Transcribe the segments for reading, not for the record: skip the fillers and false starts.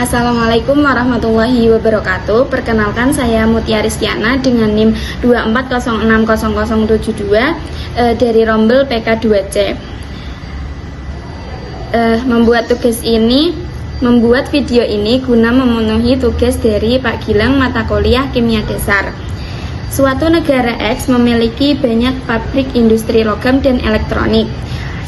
Assalamualaikum warahmatullahi wabarakatuh. Perkenalkan, saya Mutia Rizkiana dengan NIM 240600072 dari Rombel PK2C. Membuat video ini guna memenuhi tugas dari Pak Gilang mata kuliah Kimia Dasar. Suatu negara X memiliki banyak pabrik industri logam dan elektronik.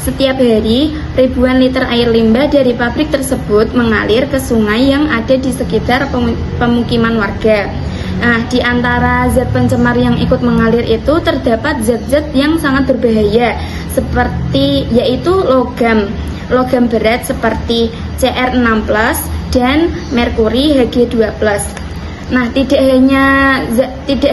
Setiap hari, ribuan liter air limbah dari pabrik tersebut mengalir ke sungai yang ada di sekitar pemukiman warga. Nah, di antara zat pencemar yang ikut mengalir itu terdapat zat-zat yang sangat berbahaya, yaitu logam berat seperti Cr6+ dan merkuri Hg2+. Nah, tidak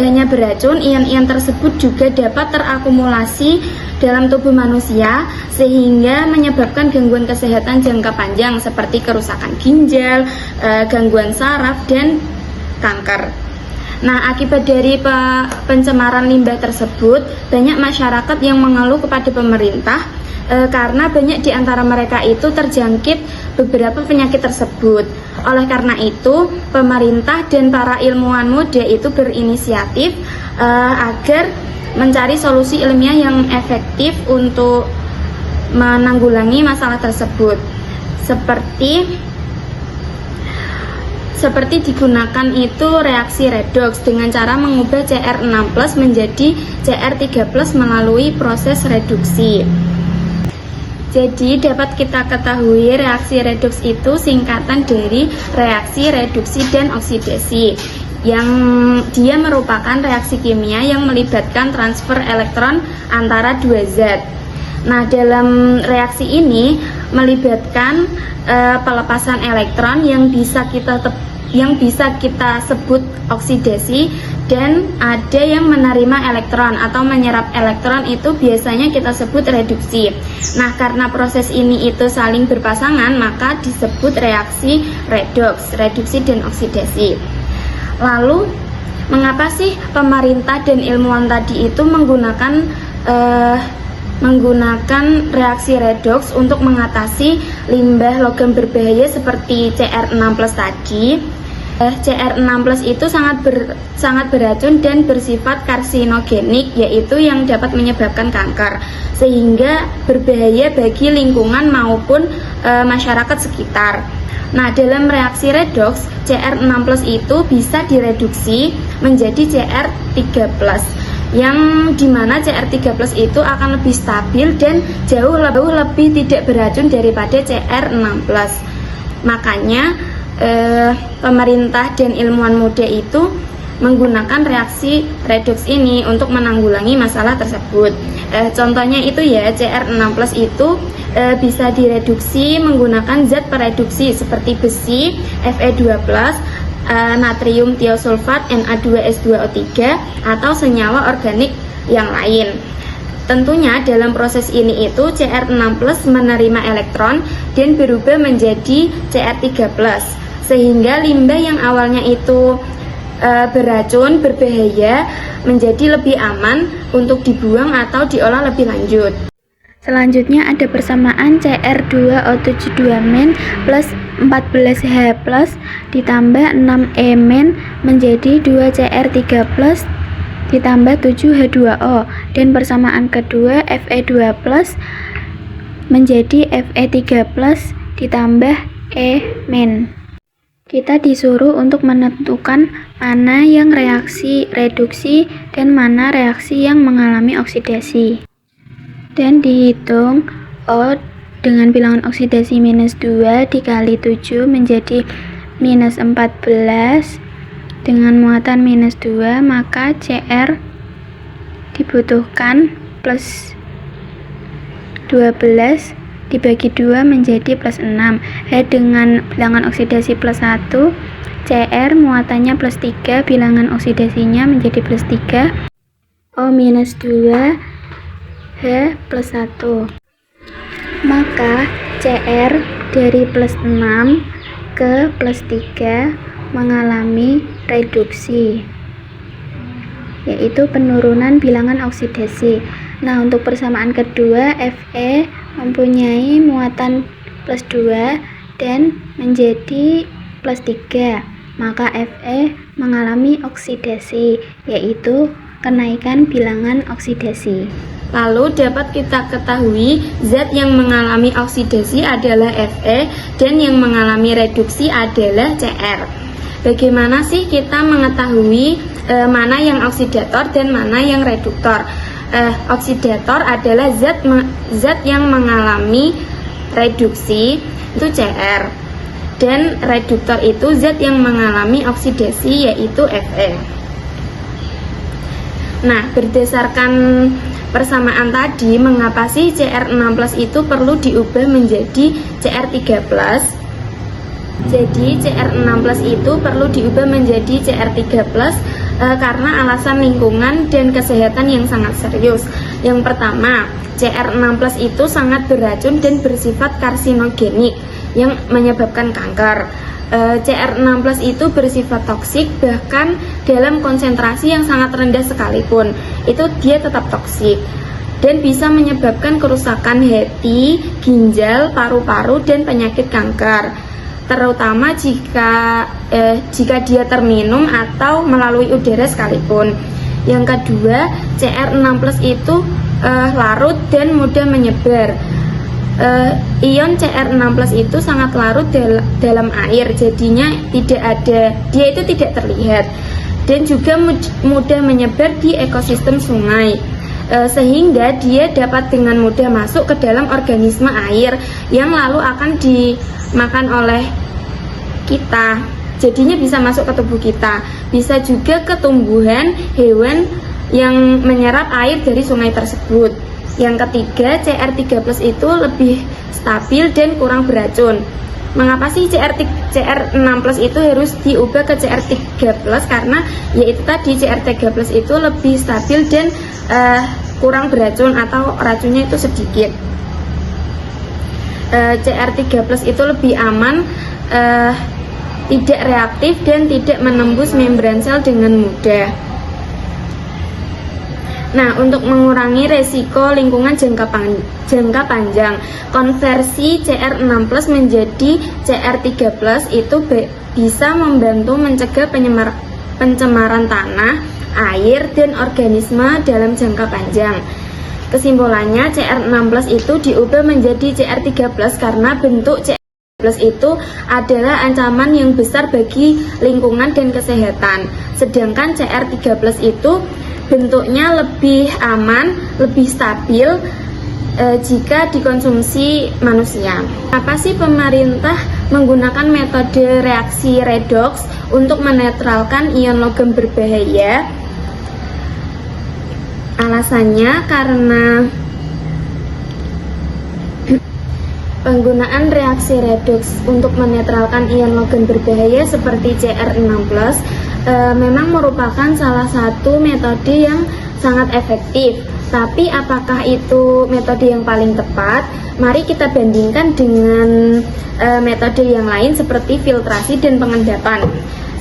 hanya beracun, ion-ion tersebut juga dapat terakumulasi dalam tubuh manusia sehingga menyebabkan gangguan kesehatan jangka panjang seperti kerusakan ginjal, gangguan saraf, dan kanker. Nah, akibat dari pencemaran limbah tersebut, banyak masyarakat yang mengeluh kepada pemerintah karena banyak di antara mereka itu terjangkit beberapa penyakit tersebut. Oleh karena itu, pemerintah dan para ilmuwan muda itu berinisiatif agar mencari solusi ilmiah yang efektif untuk menanggulangi masalah tersebut. Seperti digunakan itu reaksi redoks dengan cara mengubah Cr6+ menjadi Cr3+ melalui proses reduksi. Jadi dapat kita ketahui reaksi redoks itu singkatan dari reaksi reduksi dan oksidasi, yang dia merupakan reaksi kimia yang melibatkan transfer elektron antara dua zat. Nah, dalam reaksi ini melibatkan pelepasan elektron yang bisa kita sebut oksidasi, dan ada yang menerima elektron atau menyerap elektron, itu biasanya kita sebut reduksi. Nah, karena proses ini itu saling berpasangan, maka disebut reaksi redoks, reduksi dan oksidasi. Lalu, mengapa sih pemerintah dan ilmuwan tadi itu menggunakan reaksi redoks untuk mengatasi limbah logam berbahaya seperti Cr6+ tadi? Cr6+ itu sangat beracun dan bersifat karsinogenik, yaitu yang dapat menyebabkan kanker, sehingga berbahaya bagi lingkungan maupun masyarakat sekitar. Nah, dalam reaksi redoks, Cr6+ itu bisa direduksi menjadi Cr3+, yang dimana Cr3+ itu akan lebih stabil dan jauh lebih tidak beracun daripada Cr6+. Makanya pemerintah dan ilmuwan muda itu menggunakan reaksi redoks ini untuk menanggulangi masalah tersebut. Contohnya itu ya, Cr6+ itu bisa direduksi menggunakan zat pereduksi seperti besi, Fe2+, natrium tiosulfat, Na2S2O3, atau senyawa organik yang lain. Tentunya dalam proses ini itu Cr6+ menerima elektron dan berubah menjadi Cr3+, sehingga limbah yang awalnya itu beracun, berbahaya, menjadi lebih aman untuk dibuang atau diolah lebih lanjut. Selanjutnya ada persamaan Cr2O72- plus 14H+ ditambah 6E- menjadi 2Cr3+ ditambah 7H2O, dan persamaan kedua Fe2+ menjadi Fe3+ ditambah E-. Kita disuruh untuk menentukan mana yang reaksi reduksi dan mana reaksi yang mengalami oksidasi. Dan dihitung O dengan bilangan oksidasi -2 dikali 7 menjadi -14 dengan muatan -2, maka Cr dibutuhkan plus 12 dibagi 2 menjadi plus 6. Dengan bilangan oksidasi plus 1, Cr muatannya plus 3, bilangan oksidasinya menjadi plus 3, O-2, H plus 1. Maka Cr dari plus 6 ke plus 3 mengalami reduksi, yaitu penurunan bilangan oksidasi. Nah, untuk persamaan kedua, Fe mempunyai muatan plus 2 dan menjadi plus 3, maka Fe mengalami oksidasi, yaitu kenaikan bilangan oksidasi. Lalu dapat kita ketahui zat yang mengalami oksidasi adalah Fe dan yang mengalami reduksi adalah Cr. Bagaimana sih kita mengetahui mana yang oksidator dan mana yang reduktor? Oksidator adalah zat yang mengalami reduksi, itu Cr, dan reduktor itu zat yang mengalami oksidasi, yaitu Fe. Nah, berdasarkan persamaan tadi, mengapa sih Cr6+ itu perlu diubah menjadi Cr3+? Jadi Cr6+ itu perlu diubah menjadi Cr3+ karena alasan lingkungan dan kesehatan yang sangat serius. Yang pertama, Cr6+ itu sangat beracun dan bersifat karsinogenik yang menyebabkan kanker. Cr6+ itu bersifat toksik, bahkan dalam konsentrasi yang sangat rendah sekalipun itu dia tetap toksik dan bisa menyebabkan kerusakan hati, ginjal, paru-paru, dan penyakit kanker, terutama jika dia terminum atau melalui udara sekalipun. Yang kedua, Cr6+ itu larut dan mudah menyebar. Ion Cr6+ itu sangat larut dalam air, jadinya dia itu tidak terlihat dan juga mudah menyebar di ekosistem sungai, sehingga dia dapat dengan mudah masuk ke dalam organisme air yang lalu akan dimakan oleh kita, jadinya bisa masuk ke tubuh kita, bisa juga ke tumbuhan, hewan yang menyerap air dari sungai tersebut. Yang ketiga, Cr3+ itu lebih stabil dan kurang beracun. Mengapa sih Cr6+ itu harus diubah ke Cr3+? Karena yaitu tadi Cr3+ itu lebih stabil dan kurang beracun atau racunnya itu sedikit. Cr3+ itu lebih aman, tidak reaktif dan tidak menembus membran sel dengan mudah. Nah, untuk mengurangi resiko lingkungan jangka panjang, konversi Cr6+ menjadi Cr3+ itu bisa membantu mencegah pencemaran tanah, air, dan organisme dalam jangka panjang. Kesimpulannya, Cr6+ itu diubah menjadi Cr3+ karena bentuk Cr3+ itu adalah ancaman yang besar bagi lingkungan dan kesehatan. Sedangkan Cr3+ itu bentuknya lebih aman, lebih stabil jika dikonsumsi manusia. Apa sih pemerintah menggunakan metode reaksi redoks untuk menetralkan ion logam berbahaya? Alasannya karena penggunaan reaksi redoks untuk menetralkan ion logam berbahaya seperti Cr6+ memang merupakan salah satu metode yang sangat efektif. Tapi apakah itu metode yang paling tepat? Mari kita bandingkan dengan metode yang lain seperti filtrasi dan pengendapan.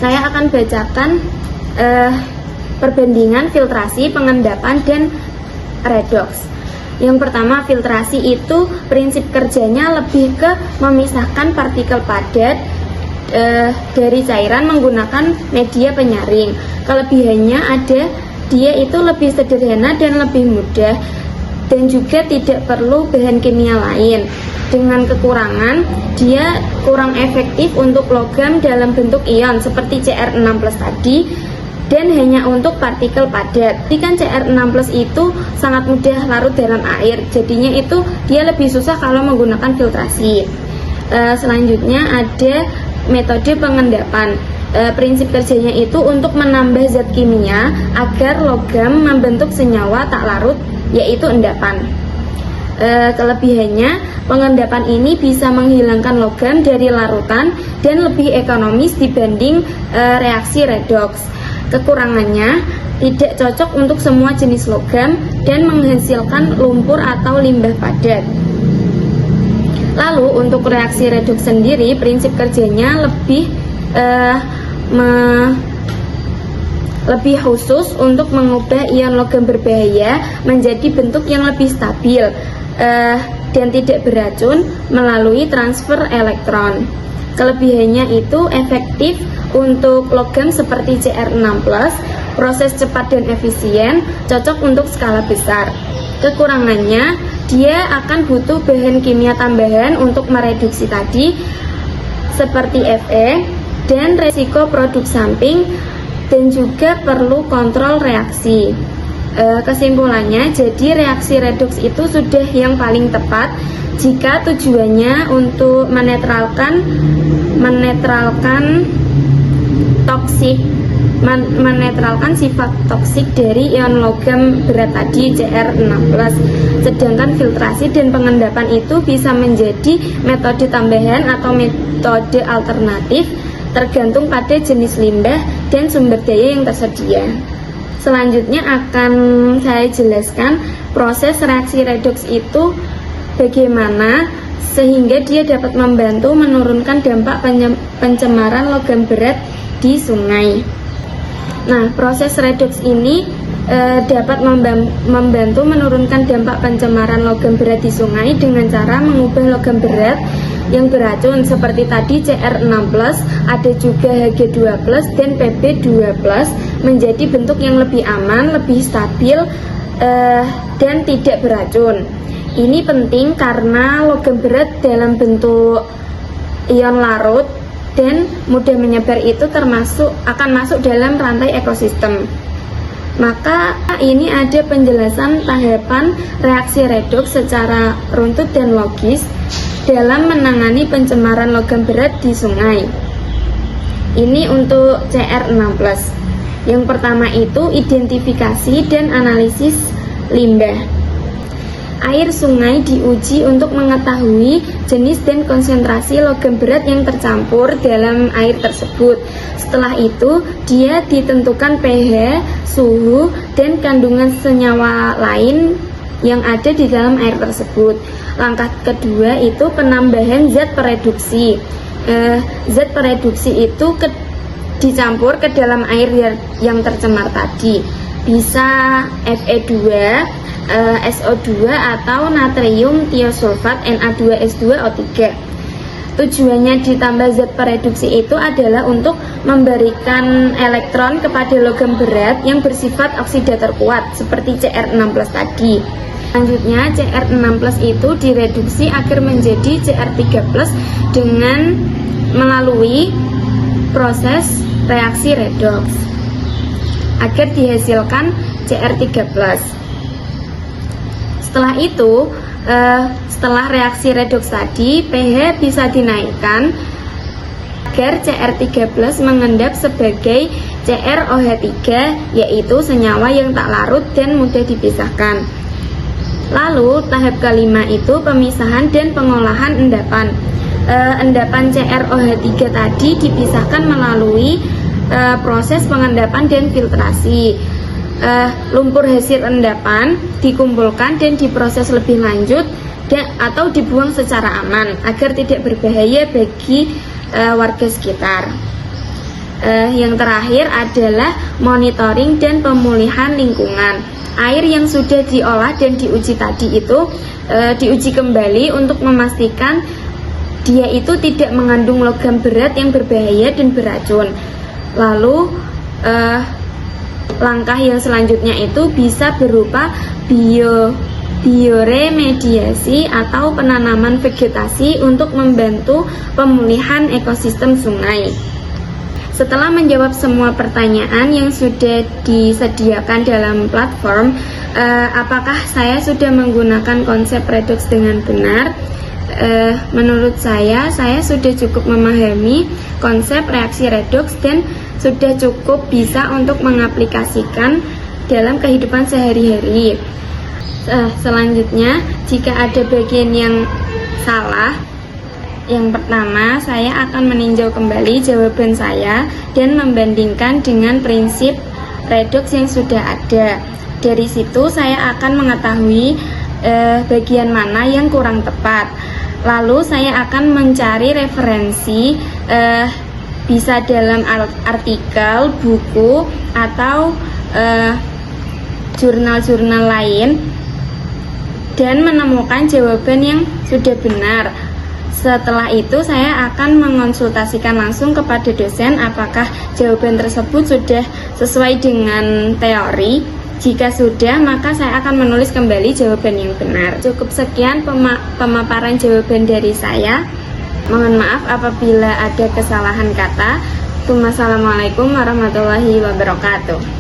Saya akan bacakan perbandingan filtrasi, pengendapan, dan redoks. Yang pertama, filtrasi itu prinsip kerjanya lebih ke memisahkan partikel padat dari cairan menggunakan media penyaring. Kelebihannya dia itu lebih sederhana dan lebih mudah, dan juga tidak perlu bahan kimia lain. Dengan kekurangan, dia kurang efektif untuk logam dalam bentuk ion seperti Cr6+ tadi, dan hanya untuk partikel padat. Jadi kan Cr6+ itu sangat mudah larut dalam air, jadinya itu dia lebih susah kalau menggunakan filtrasi. Selanjutnya ada metode pengendapan. Prinsip kerjanya itu untuk menambah zat kimia agar logam membentuk senyawa tak larut, yaitu endapan. Kelebihannya, pengendapan ini bisa menghilangkan logam dari larutan dan lebih ekonomis dibanding reaksi redoks. Kekurangannya, tidak cocok untuk semua jenis logam dan menghasilkan lumpur atau limbah padat. Lalu untuk reaksi redoks sendiri, prinsip kerjanya lebih khusus untuk mengubah ion logam berbahaya menjadi bentuk yang lebih stabil dan tidak beracun melalui transfer elektron. Kelebihannya itu efektif untuk logam seperti CR6+, proses cepat dan efisien, cocok untuk skala besar. Kekurangannya, dia akan butuh bahan kimia tambahan untuk mereduksi tadi, seperti Fe, dan resiko produk samping, dan juga perlu kontrol reaksi. Kesimpulannya, jadi reaksi redoks itu sudah yang paling tepat jika tujuannya untuk menetralkan sifat toksik dari ion logam berat tadi CR6+. Sedangkan filtrasi dan pengendapan itu bisa menjadi metode tambahan atau metode alternatif tergantung pada jenis limbah dan sumber daya yang tersedia. Selanjutnya akan saya jelaskan proses reaksi redoks itu bagaimana sehingga dia dapat membantu menurunkan dampak pencemaran logam berat di sungai. Nah, proses redoks ini dapat membantu menurunkan dampak pencemaran logam berat di sungai dengan cara mengubah logam berat yang beracun seperti tadi CR6+, ada juga Hg2+, dan Pb2+, menjadi bentuk yang lebih aman, lebih stabil, dan tidak beracun. Ini penting karena logam berat dalam bentuk ion larut dan mudah menyebar itu akan masuk dalam rantai ekosistem. Maka ini ada penjelasan tahapan reaksi redoks secara runtut dan logis dalam menangani pencemaran logam berat di sungai. Ini untuk CR6+. Yang pertama itu identifikasi dan analisis limbah. Air sungai diuji untuk mengetahui jenis dan konsentrasi logam berat yang tercampur dalam air tersebut. Setelah itu, dia ditentukan pH, suhu, dan kandungan senyawa lain yang ada di dalam air tersebut. Langkah kedua itu penambahan zat pereduksi. Zat pereduksi itu dicampur ke dalam air yang tercemar tadi. Bisa Fe2, SO2 atau natrium tiosulfat Na2S2O3. Tujuannya ditambah zat pereduksi itu adalah untuk memberikan elektron kepada logam berat yang bersifat oksidator kuat seperti CR6+ tadi. Selanjutnya CR6+ itu direduksi agar menjadi CR3+ dengan melalui proses reaksi redoks agar dihasilkan CR3+. Setelah itu, setelah reaksi redoks tadi, pH bisa dinaikkan agar CR3+ mengendap sebagai CrOH3, yaitu senyawa yang tak larut dan mudah dipisahkan. Lalu, tahap kelima itu pemisahan dan pengolahan endapan. Endapan CrOH3 tadi dipisahkan melalui proses pengendapan dan filtrasi. Lumpur hasil endapan dikumpulkan dan diproses lebih lanjut atau dibuang secara aman agar tidak berbahaya bagi warga sekitar. Yang terakhir adalah monitoring dan pemulihan lingkungan. Air yang sudah diolah dan diuji tadi itu diuji kembali untuk memastikan dia itu tidak mengandung logam berat yang berbahaya dan beracun. Lalu langkah yang selanjutnya itu bisa berupa bioremediasi atau penanaman vegetasi untuk membantu pemulihan ekosistem sungai. Setelah menjawab semua pertanyaan yang sudah disediakan dalam platform, apakah saya sudah menggunakan konsep redoks dengan benar? Menurut saya sudah cukup memahami konsep reaksi redoks dan sudah cukup bisa untuk mengaplikasikan dalam kehidupan sehari-hari. Selanjutnya, jika ada bagian yang salah, yang pertama saya akan meninjau kembali jawaban saya dan membandingkan dengan prinsip redoks yang sudah ada. Dari situ saya akan mengetahui bagian mana yang kurang tepat. Lalu saya akan mencari referensi, bisa dalam artikel, buku, atau jurnal-jurnal lain, dan menemukan jawaban yang sudah benar. Setelah itu saya akan mengonsultasikan langsung kepada dosen apakah jawaban tersebut sudah sesuai dengan teori. Jika sudah, maka saya akan menulis kembali jawaban yang benar. Cukup sekian pemaparan jawaban dari saya. Mohon maaf apabila ada kesalahan kata. Wassalamualaikum warahmatullahi wabarakatuh.